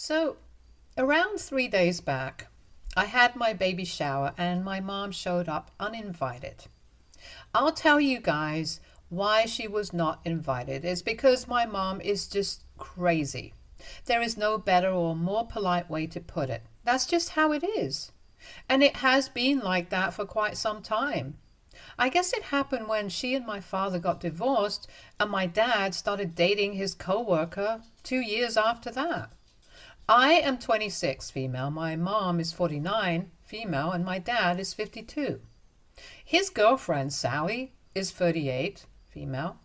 So, around 3 days back, I had my baby shower and my mom showed up uninvited. I'll tell you guys why she was not invited. It's because my mom is just crazy. There is no better or more polite way to put it. That's just how it is. And it has been like that for quite some time. I guess it happened when she and my father got divorced and my dad started dating his coworker 2 years after that. I am 26 female, my mom is 49 female, and my dad is 52. His girlfriend, Sally, is 38 female.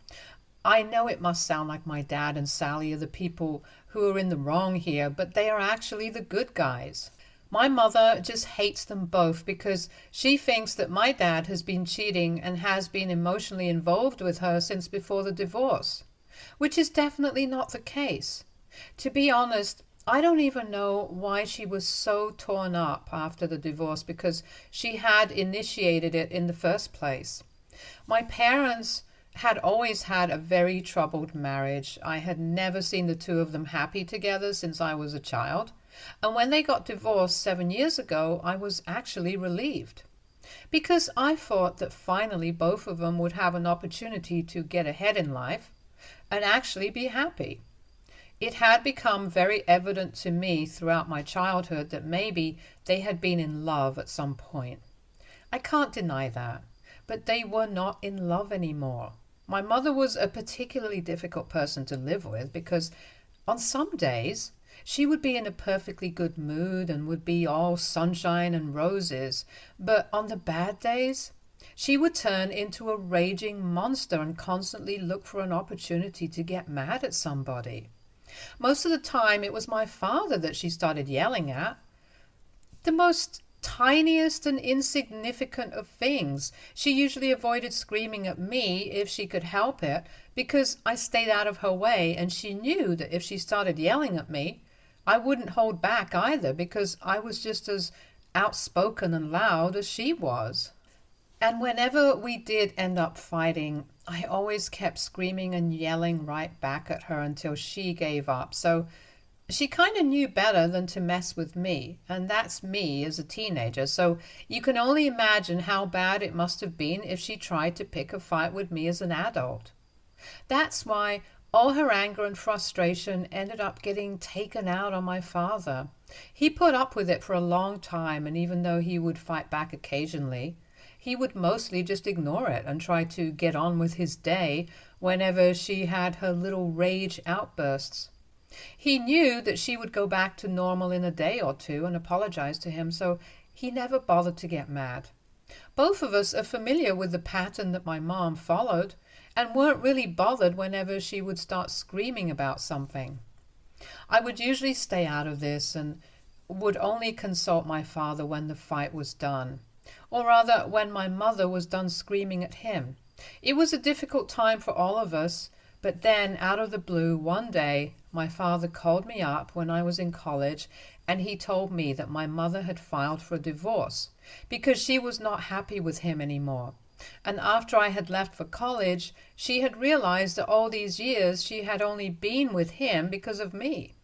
I know it must sound like my dad and Sally are the people who are in the wrong here, but they are actually the good guys. My mother just hates them both because she thinks that my dad has been cheating and has been emotionally involved with her since before the divorce, which is definitely not the case. To be honest, I don't even know why she was so torn up after the divorce because she had initiated it in the first place. My parents had always had a very troubled marriage. I had never seen the two of them happy together since I was a child. And when they got divorced 7 years ago, I was actually relieved. Because I thought that finally both of them would have an opportunity to get ahead in life and actually be happy. It had become very evident to me throughout my childhood that maybe they had been in love at some point. I can't deny that, but they were not in love anymore. My mother was a particularly difficult person to live with because on some days she would be in a perfectly good mood and would be all sunshine and roses, but on the bad days she would turn into a raging monster and constantly look for an opportunity to get mad at somebody. Most of the time, it was my father that she started yelling at. The most tiniest and insignificant of things. She usually avoided screaming at me if she could help it because I stayed out of her way, and she knew that if she started yelling at me, I wouldn't hold back either because I was just as outspoken and loud as she was. And whenever we did end up fighting, I always kept screaming and yelling right back at her until she gave up. So she kind of knew better than to mess with me, and that's me as a teenager. So you can only imagine how bad it must have been if she tried to pick a fight with me as an adult. That's why all her anger and frustration ended up getting taken out on my father. He put up with it for a long time, and even though he would fight back occasionally, he would mostly just ignore it and try to get on with his day whenever she had her little rage outbursts. He knew that she would go back to normal in a day or two and apologize to him, so he never bothered to get mad. Both of us are familiar with the pattern that my mom followed and weren't really bothered whenever she would start screaming about something. I would usually stay out of this and would only consult my father when the fight was done. Or rather, when my mother was done screaming at him. It was a difficult time for all of us, but then, out of the blue, one day, my father called me up when I was in college, and he told me that my mother had filed for a divorce because she was not happy with him anymore. And after I had left for college, she had realized that all these years she had only been with him because of me.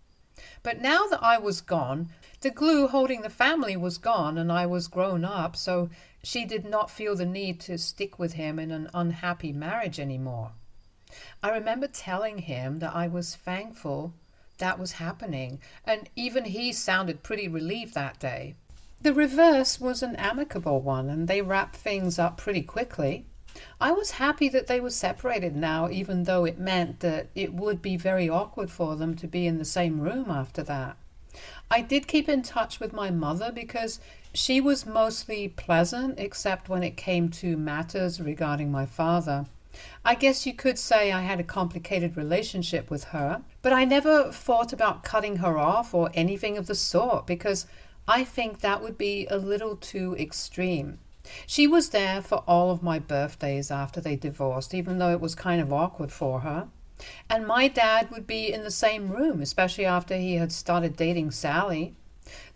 But now that I was gone, the glue holding the family was gone and I was grown up, so she did not feel the need to stick with him in an unhappy marriage anymore. I remember telling him that I was thankful that was happening, and even he sounded pretty relieved that day. The reverse was an amicable one, and they wrapped things up pretty quickly. I was happy that they were separated now, even though it meant that it would be very awkward for them to be in the same room after that. I did keep in touch with my mother because she was mostly pleasant, except when it came to matters regarding my father. I guess you could say I had a complicated relationship with her, but I never thought about cutting her off or anything of the sort because I think that would be a little too extreme. She was there for all of my birthdays after they divorced, even though it was kind of awkward for her. And my dad would be in the same room, especially after he had started dating Sally.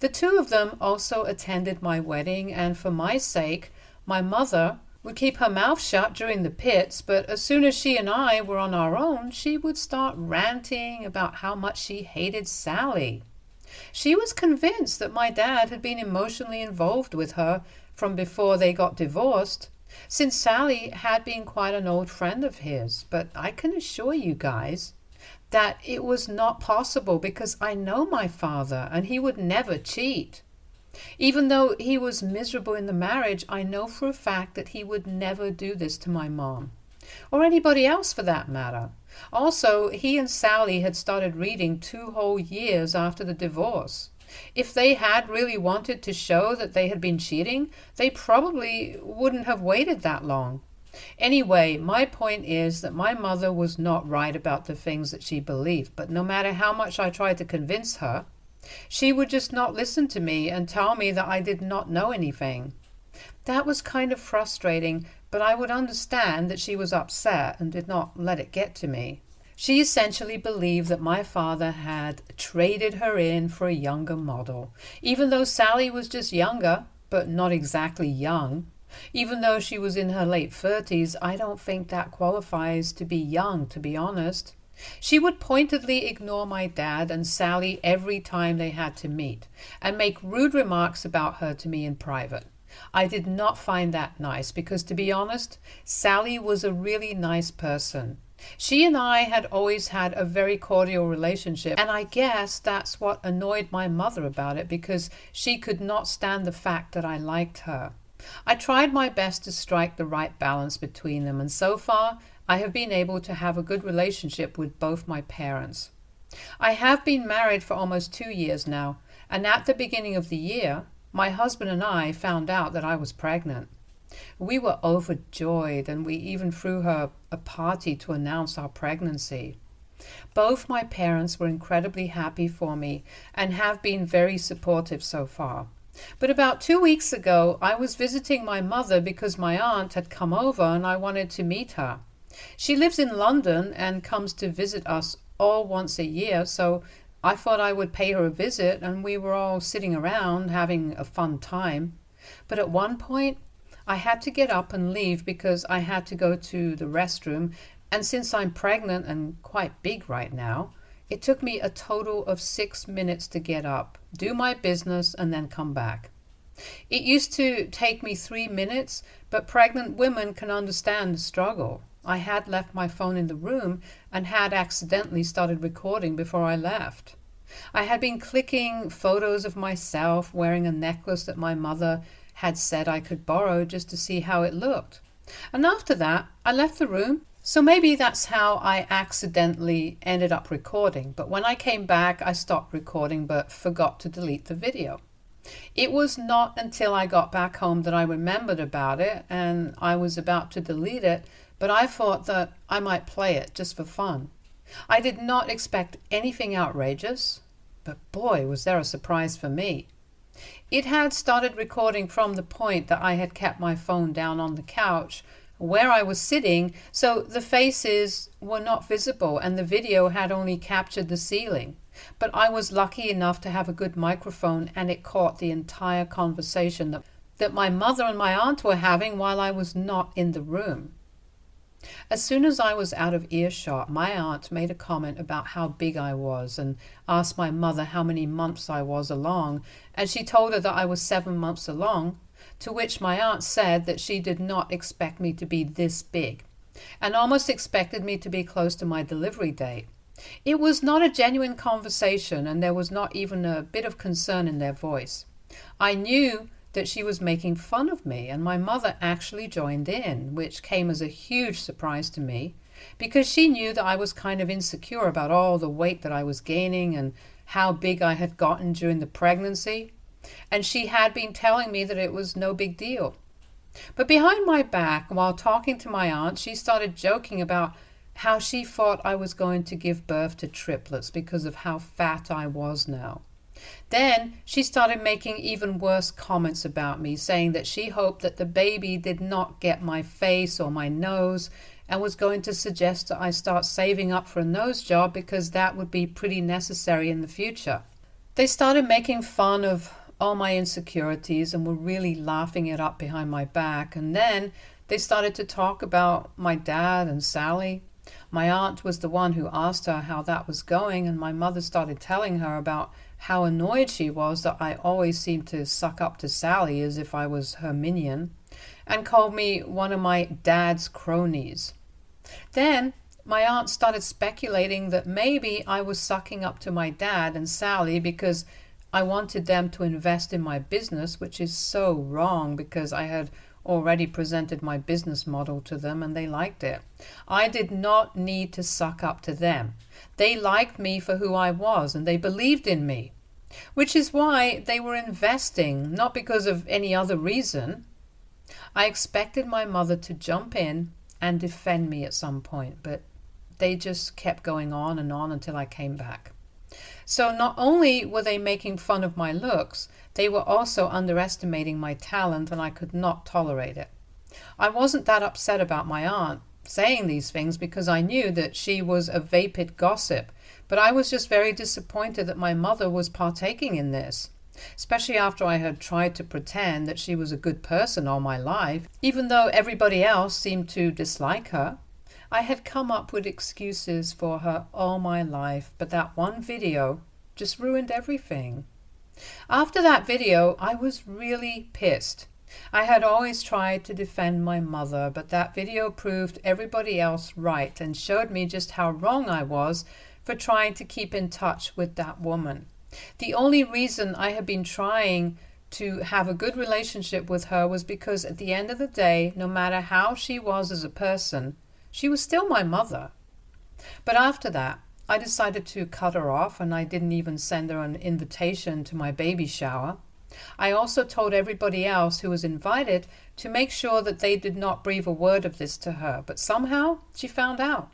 The two of them also attended my wedding, and for my sake, my mother would keep her mouth shut during the pits, but as soon as she and I were on our own, she would start ranting about how much she hated Sally. She was convinced that my dad had been emotionally involved with her from before they got divorced, since Sally had been quite an old friend of his. But I can assure you guys that it was not possible, because I know my father and he would never cheat. Even though he was miserable in the marriage, I know for a fact that he would never do this to my mom, or anybody else for that matter. Also, he and Sally had started reading 2 whole years after the divorce. If they had really wanted to show that they had been cheating, they probably wouldn't have waited that long. Anyway, my point is that my mother was not right about the things that she believed, but no matter how much I tried to convince her, she would just not listen to me and tell me that I did not know anything. That was kind of frustrating, but I would understand that she was upset and did not let it get to me. She essentially believed that my father had traded her in for a younger model, even though Sally was just younger, but not exactly young. Even though she was in her late 30s, I don't think that qualifies to be young, to be honest. She would pointedly ignore my dad and Sally every time they had to meet, and make rude remarks about her to me in private. I did not find that nice, because to be honest, Sally was a really nice person. She and I had always had a very cordial relationship, and I guess that's what annoyed my mother about it, because she could not stand the fact that I liked her. I tried my best to strike the right balance between them, and so far I have been able to have a good relationship with both my parents. I have been married for almost 2 years now, and at the beginning of the year, my husband and I found out that I was pregnant. We were overjoyed, and we even threw her a party to announce our pregnancy. Both my parents were incredibly happy for me and have been very supportive so far. But about 2 weeks ago, I was visiting my mother because my aunt had come over and I wanted to meet her. She lives in London and comes to visit us all once a year, so I thought I would pay her a visit, and we were all sitting around having a fun time. But at one point, I had to get up and leave because I had to go to the restroom, and since I'm pregnant and quite big right now, it took me a total of 6 minutes to get up, do my business, and then come back. It used to take me 3 minutes, but pregnant women can understand the struggle. I had left my phone in the room and had accidentally started recording before I left. I had been clicking photos of myself wearing a necklace that my mother had said I could borrow just to see how it looked. And after that, I left the room. So maybe that's how I accidentally ended up recording. But when I came back, I stopped recording but forgot to delete the video. It was not until I got back home that I remembered about it, and I was about to delete it, but I thought that I might play it just for fun. I did not expect anything outrageous, but boy, was there a surprise for me. It had started recording from the point that I had kept my phone down on the couch where I was sitting, so the faces were not visible and the video had only captured the ceiling. But I was lucky enough to have a good microphone, and it caught the entire conversation that my mother and my aunt were having while I was not in the room. As soon as I was out of earshot, my aunt made a comment about how big I was and asked my mother how many months I was along, and she told her that I was 7 months along, to which my aunt said that she did not expect me to be this big, and almost expected me to be close to my delivery date. It was not a genuine conversation, and there was not even a bit of concern in their voice. I knew that she was making fun of me, and my mother actually joined in, which came as a huge surprise to me, because she knew that I was kind of insecure about all the weight that I was gaining and how big I had gotten during the pregnancy, and she had been telling me that it was no big deal. But behind my back, while talking to my aunt, she started joking about how she thought I was going to give birth to triplets because of how fat I was now. Then she started making even worse comments about me, saying that she hoped that the baby did not get my face or my nose, and was going to suggest that I start saving up for a nose job because that would be pretty necessary in the future. They started making fun of all my insecurities and were really laughing it up behind my back, and then they started to talk about my dad and Sally. My aunt was the one who asked her how that was going, and my mother started telling her about how annoyed she was that I always seemed to suck up to Sally as if I was her minion, and called me one of my dad's cronies. Then my aunt started speculating that maybe I was sucking up to my dad and Sally because I wanted them to invest in my business, which is so wrong because I had already presented my business model to them and they liked it. I did not need to suck up to them. They liked me for who I was and they believed in me, which is why they were investing, not because of any other reason. I expected my mother to jump in and defend me at some point, but they just kept going on until I came back. So not only were they making fun of my looks, they were also underestimating my talent, and I could not tolerate it. I wasn't that upset about my aunt saying these things because I knew that she was a vapid gossip, but I was just very disappointed that my mother was partaking in this, especially after I had tried to pretend that she was a good person all my life, even though everybody else seemed to dislike her. I had come up with excuses for her all my life, but that one video just ruined everything. After that video, I was really pissed. I had always tried to defend my mother, but that video proved everybody else right and showed me just how wrong I was for trying to keep in touch with that woman. The only reason I had been trying to have a good relationship with her was because at the end of the day, no matter how she was as a person, she was still my mother. But after that, I decided to cut her off, and I didn't even send her an invitation to my baby shower. I also told everybody else who was invited to make sure that they did not breathe a word of this to her, but somehow she found out.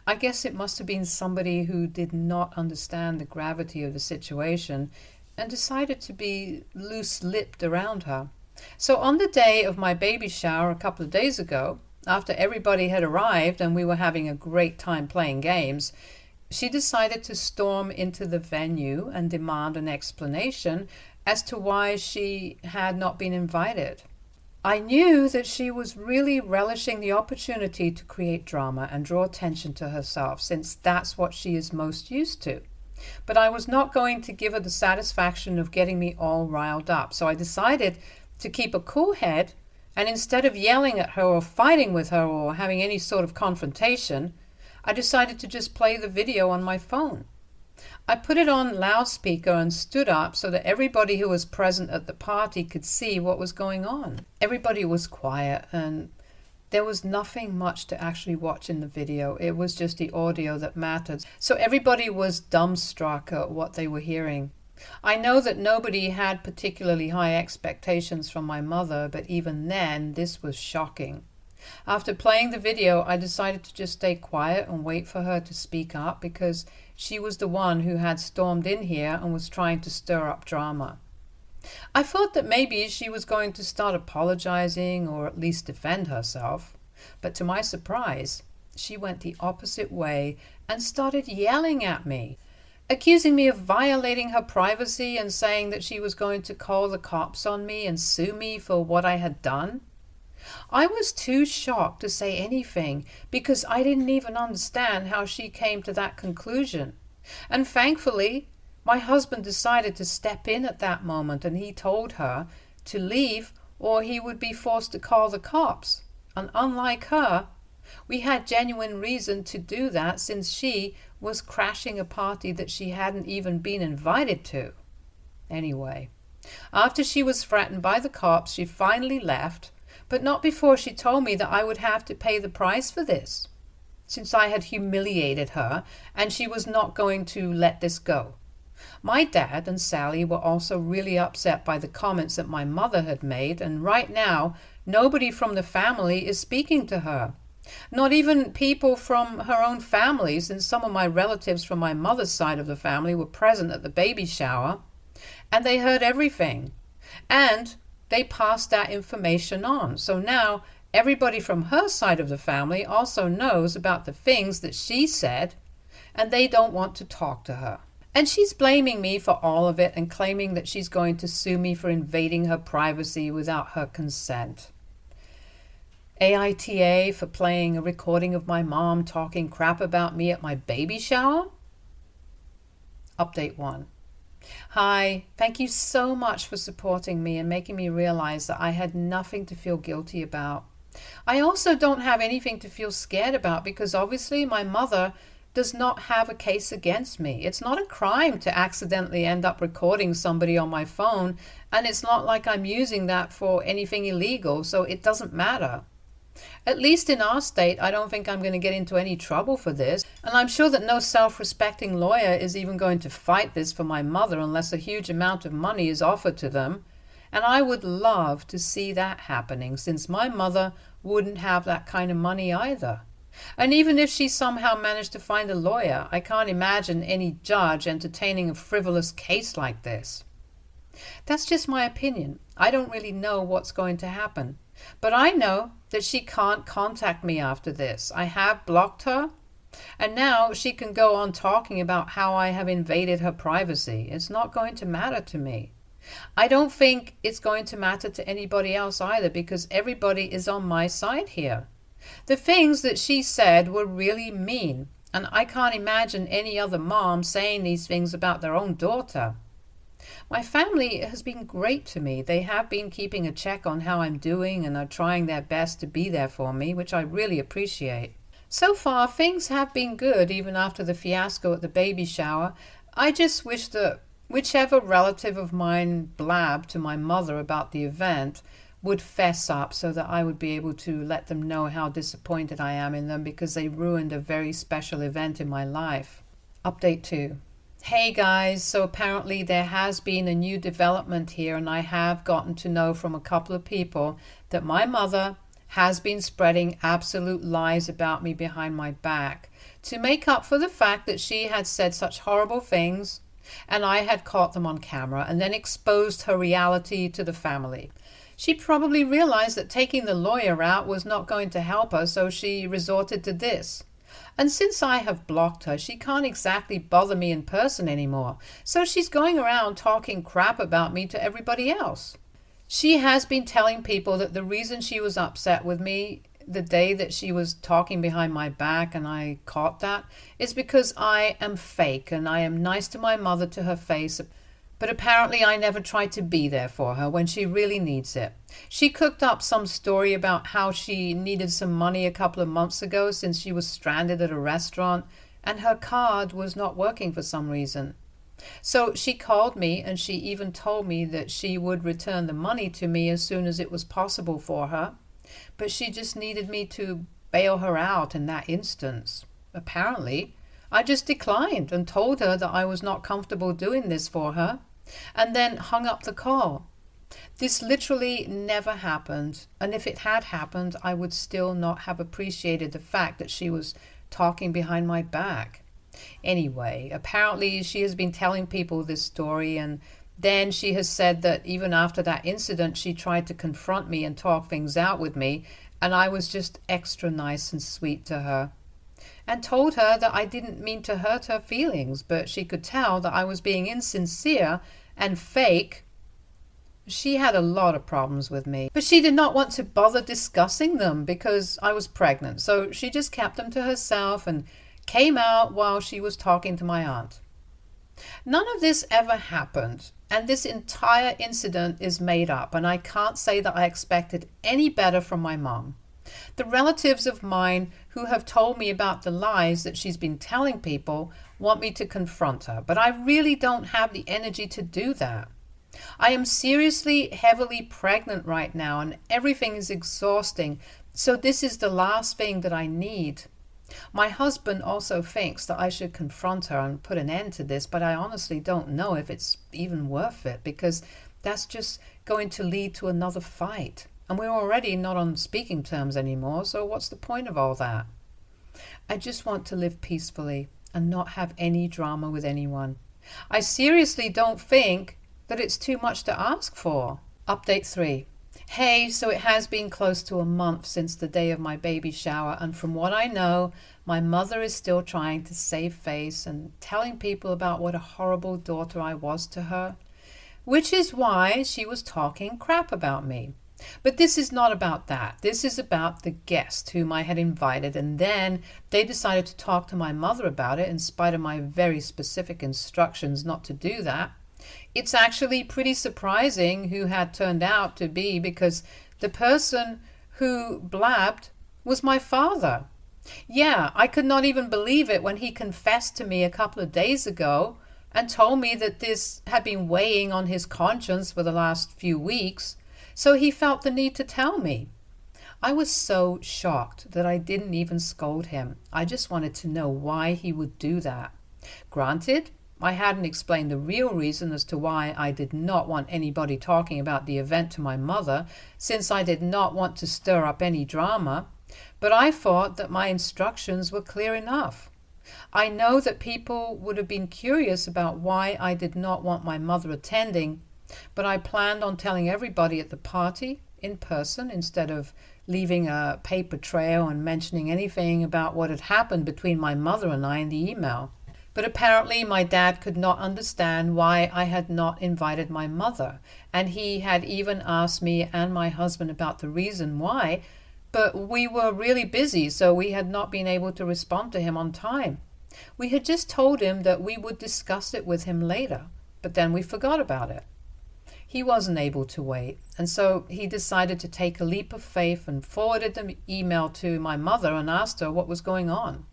I guess it must have been somebody who did not understand the gravity of the situation and decided to be loose-lipped around her. So on the day of my baby shower a couple of days ago, after everybody had arrived and we were having a great time playing games, she decided to storm into the venue and demand an explanation as to why she had not been invited. I knew that she was really relishing the opportunity to create drama and draw attention to herself, since that's what she is most used to. But I was not going to give her the satisfaction of getting me all riled up, so I decided to keep a cool head, and instead of yelling at her or fighting with her or having any sort of confrontation, I decided to just play the video on my phone. I put it on loudspeaker and stood up so that everybody who was present at the party could see what was going on. Everybody was quiet and there was nothing much to actually watch in the video. It was just the audio that mattered. So everybody was dumbstruck at what they were hearing. I know that nobody had particularly high expectations from my mother, but even then, this was shocking. After playing the video, I decided to just stay quiet and wait for her to speak up because she was the one who had stormed in here and was trying to stir up drama. I thought that maybe she was going to start apologizing or at least defend herself, but to my surprise, she went the opposite way and started yelling at me, accusing me of violating her privacy and saying that she was going to call the cops on me and sue me for what I had done. I was too shocked to say anything because I didn't even understand how she came to that conclusion. And thankfully, my husband decided to step in at that moment and he told her to leave or he would be forced to call the cops. And unlike her, we had genuine reason to do that since she was crashing a party that she hadn't even been invited to. Anyway, after she was threatened by the cops, she finally left, but not before she told me that I would have to pay the price for this, since I had humiliated her and she was not going to let this go. My dad and Sally were also really upset by the comments that my mother had made, and right now, nobody from the family is speaking to her. Not even people from her own family, since some of my relatives from my mother's side of the family were present at the baby shower, and they heard everything. And they passed that information on. So now everybody from her side of the family also knows about the things that she said, and they don't want to talk to her. And she's blaming me for all of it and claiming that she's going to sue me for invading her privacy without her consent. AITA for playing a recording of my mom talking crap about me at my baby shower? Update 1. Hi, thank you so much for supporting me and making me realize that I had nothing to feel guilty about. I also don't have anything to feel scared about because obviously my mother does not have a case against me. It's not a crime to accidentally end up recording somebody on my phone, and it's not like I'm using that for anything illegal, so it doesn't matter. At least in our state, I don't think I'm going to get into any trouble for this, and I'm sure that no self-respecting lawyer is even going to fight this for my mother unless a huge amount of money is offered to them. And I would love to see that happening, since my mother wouldn't have that kind of money either. And even if she somehow managed to find a lawyer, I can't imagine any judge entertaining a frivolous case like this. That's just my opinion. I don't really know what's going to happen. But I know that she can't contact me after this. I have blocked her, and now she can go on talking about how I have invaded her privacy. It's not going to matter to me. I don't think it's going to matter to anybody else either, because everybody is on my side here. The things that she said were really mean, and I can't imagine any other mom saying these things about their own daughter. My family has been great to me. They have been keeping a check on how I'm doing and are trying their best to be there for me, which I really appreciate. So far, things have been good even after the fiasco at the baby shower. I just wish that whichever relative of mine blabbed to my mother about the event would fess up so that I would be able to let them know how disappointed I am in them because they ruined a very special event in my life. Update 2. Hey guys, so apparently there has been a new development here, and I have gotten to know from a couple of people that my mother has been spreading absolute lies about me behind my back to make up for the fact that she had said such horrible things and I had caught them on camera and then exposed her reality to the family. She probably realized that taking the lawyer out was not going to help her, so she resorted to this. And since I have blocked her, she can't exactly bother me in person anymore. So she's going around talking crap about me to everybody else. She has been telling people that the reason she was upset with me the day that she was talking behind my back, and I caught that, is because I am fake and I am nice to my mother to her face. But apparently I never tried to be there for her when she really needs it. She cooked up some story about how she needed some money a couple of months ago since she was stranded at a restaurant and her card was not working for some reason. So she called me and she even told me that she would return the money to me as soon as it was possible for her. But she just needed me to bail her out in that instance. Apparently, I just declined and told her that I was not comfortable doing this for her, and then hung up the call. This literally never happened, and if it had happened, I would still not have appreciated the fact that she was talking behind my back. Anyway, apparently she has been telling people this story, and then she has said that even after that incident, she tried to confront me and talk things out with me, and I was just extra nice and sweet to her, and told her that I didn't mean to hurt her feelings, but she could tell that I was being insincere and fake. She had a lot of problems with me, but she did not want to bother discussing them because I was pregnant, so she just kept them to herself and came out while she was talking to my aunt. None of this ever happened, and this entire incident is made up, and I can't say that I expected any better from my mom. The relatives of mine who have told me about the lies that she's been telling people want me to confront her, but I really don't have the energy to do that. I am seriously heavily pregnant right now and everything is exhausting, so this is the last thing that I need. My husband also thinks that I should confront her and put an end to this, but I honestly don't know if it's even worth it because that's just going to lead to another fight. And we're already not on speaking terms anymore, so what's the point of all that? I just want to live peacefully and not have any drama with anyone. I seriously don't think that it's too much to ask for. Update 3. Hey, so it has been close to a month since the day of my baby shower, and from what I know, my mother is still trying to save face and telling people about what a horrible daughter I was to her, which is why she was talking crap about me. But this is not about that. This is about the guest whom I had invited, and then they decided to talk to my mother about it in spite of my very specific instructions not to do that. It's actually pretty surprising who had turned out to be, because the person who blabbed was my father. Yeah, I could not even believe it when he confessed to me a couple of days ago and told me that this had been weighing on his conscience for the last few weeks, so he felt the need to tell me. I was so shocked that I didn't even scold him. I just wanted to know why he would do that. Granted, I hadn't explained the real reason as to why I did not want anybody talking about the event to my mother, since I did not want to stir up any drama, but I thought that my instructions were clear enough. I know that people would have been curious about why I did not want my mother attending, but I planned on telling everybody at the party in person instead of leaving a paper trail and mentioning anything about what had happened between my mother and I in the email. But apparently my dad could not understand why I had not invited my mother, and he had even asked me and my husband about the reason why, but we were really busy, so we had not been able to respond to him on time. We had just told him that we would discuss it with him later, but then we forgot about it. He wasn't able to wait, and so he decided to take a leap of faith and forwarded the email to my mother and asked her what was going on.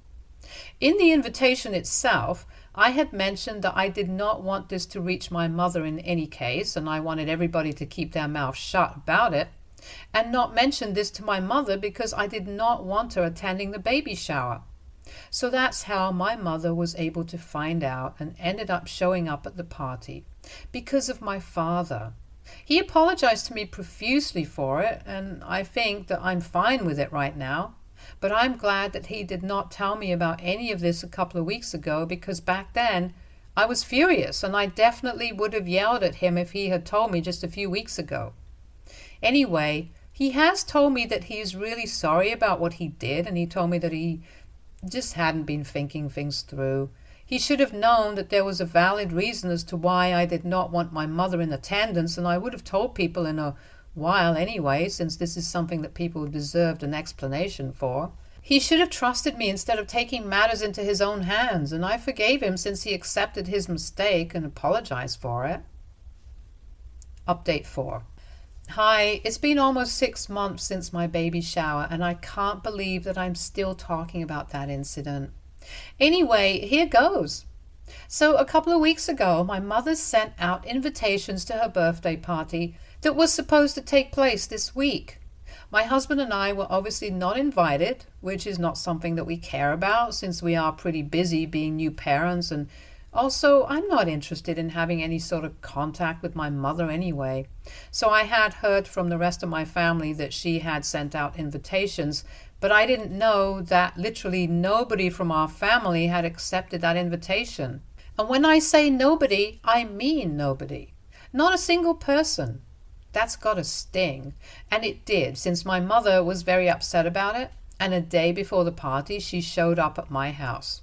In the invitation itself, I had mentioned that I did not want this to reach my mother in any case, and I wanted everybody to keep their mouth shut about it, and not mention this to my mother because I did not want her attending the baby shower. So that's how my mother was able to find out and ended up showing up at the party, because of my father. He apologized to me profusely for it, and I think that I'm fine with it right now. But I'm glad that he did not tell me about any of this a couple of weeks ago, because back then I was furious and I definitely would have yelled at him if he had told me just a few weeks ago. Anyway, he has told me that he is really sorry about what he did, and he told me that he just hadn't been thinking things through. He should have known that there was a valid reason as to why I did not want my mother in attendance, and I would have told people in a while anyway, since this is something that people deserved an explanation for. He should have trusted me instead of taking matters into his own hands, and I forgave him since he accepted his mistake and apologized for it. Update 4. Hi, it's been almost 6 months since my baby shower, and I can't believe that I'm still talking about that incident. Anyway, here goes. So a couple of weeks ago, my mother sent out invitations to her birthday party that was supposed to take place this week. My husband and I were obviously not invited, which is not something that we care about since we are pretty busy being new parents, and also I'm not interested in having any sort of contact with my mother anyway. So I had heard from the rest of my family that she had sent out invitations, but I didn't know that literally nobody from our family had accepted that invitation. And when I say nobody, I mean nobody. Not a single person. That's got a sting. And it did, since my mother was very upset about it, and a day before the party she showed up at my house.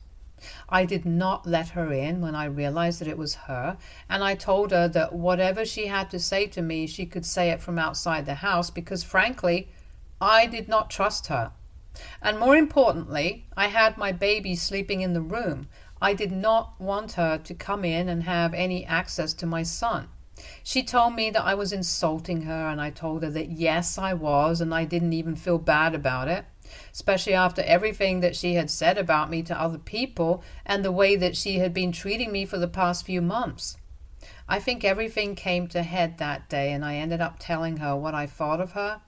I did not let her in when I realized that it was her, and I told her that whatever she had to say to me, she could say it from outside the house, because frankly, I did not trust her. And more importantly, I had my baby sleeping in the room. I did not want her to come in and have any access to my son. She told me that I was insulting her, and I told her that yes, I was, and I didn't even feel bad about it, especially after everything that she had said about me to other people and the way that she had been treating me for the past few months. I think everything came to head that day, and I ended up telling her what I thought of her.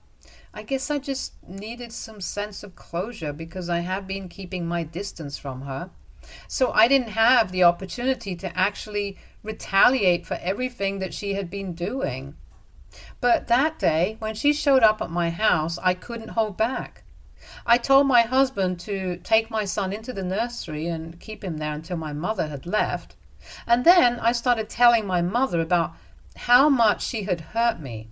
I guess I just needed some sense of closure because I have been keeping my distance from her. So I didn't have the opportunity to actually retaliate for everything that she had been doing. But that day, when she showed up at my house, I couldn't hold back. I told my husband to take my son into the nursery and keep him there until my mother had left. And then I started telling my mother about how much she had hurt me.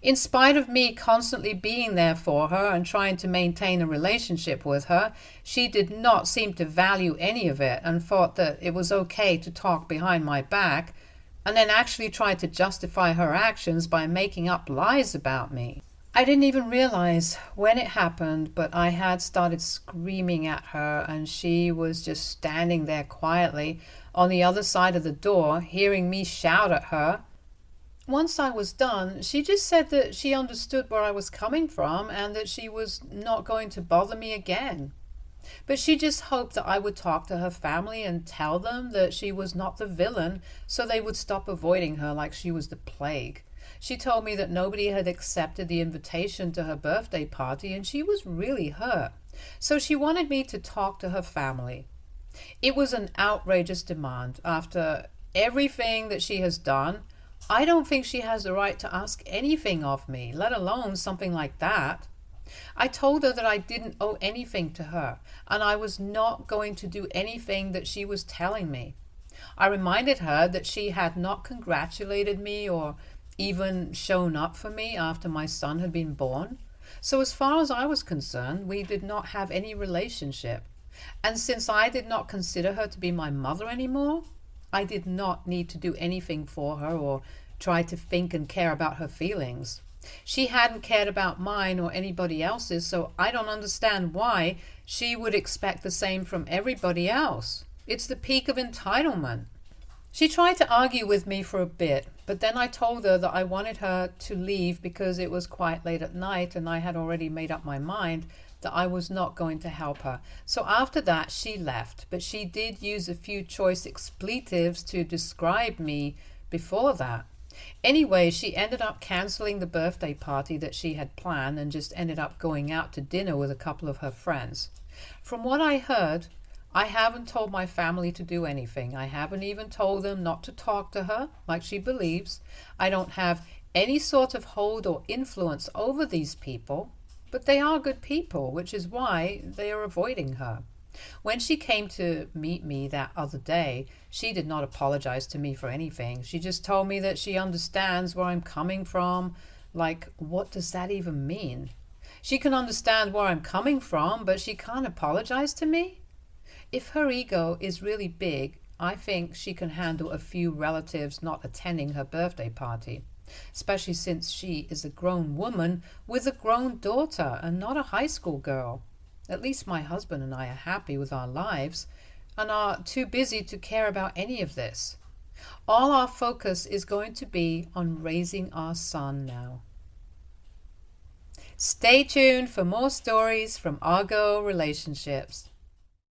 In spite of me constantly being there for her and trying to maintain a relationship with her, she did not seem to value any of it and thought that it was okay to talk behind my back, and then actually tried to justify her actions by making up lies about me. I didn't even realize when it happened, but I had started screaming at her, and she was just standing there quietly, on the other side of the door, hearing me shout at her. Once I was done, she just said that she understood where I was coming from and that she was not going to bother me again. But she just hoped that I would talk to her family and tell them that she was not the villain, so they would stop avoiding her like she was the plague. She told me that nobody had accepted the invitation to her birthday party and she was really hurt. So she wanted me to talk to her family. It was an outrageous demand. After everything that she has done, I don't think she has the right to ask anything of me, let alone something like that. I told her that I didn't owe anything to her, and I was not going to do anything that she was telling me. I reminded her that she had not congratulated me or even shown up for me after my son had been born. So as far as I was concerned, we did not have any relationship. And since I did not consider her to be my mother anymore, I did not need to do anything for her or try to think and care about her feelings. She hadn't cared about mine or anybody else's, so I don't understand why she would expect the same from everybody else. It's the peak of entitlement. She tried to argue with me for a bit, but then I told her that I wanted her to leave because it was quite late at night and I had already made up my mind that I was not going to help her. So after that, she left, but she did use a few choice expletives to describe me before that. Anyway, she ended up canceling the birthday party that she had planned and just ended up going out to dinner with a couple of her friends. From what I heard, I haven't told my family to do anything. I haven't even told them not to talk to her like she believes. I don't have any sort of hold or influence over these people. But they are good people, which is why they are avoiding her. When she came to meet me that other day, she did not apologize to me for anything. She just told me that she understands where I'm coming from. Like, what does that even mean? She can understand where I'm coming from, but she can't apologize to me? If her ego is really big, I think she can handle a few relatives not attending her birthday party. Especially since she is a grown woman with a grown daughter and not a high school girl. At least my husband and I are happy with our lives and are too busy to care about any of this. All our focus is going to be on raising our son now. Stay tuned for more stories from Argo Relationships.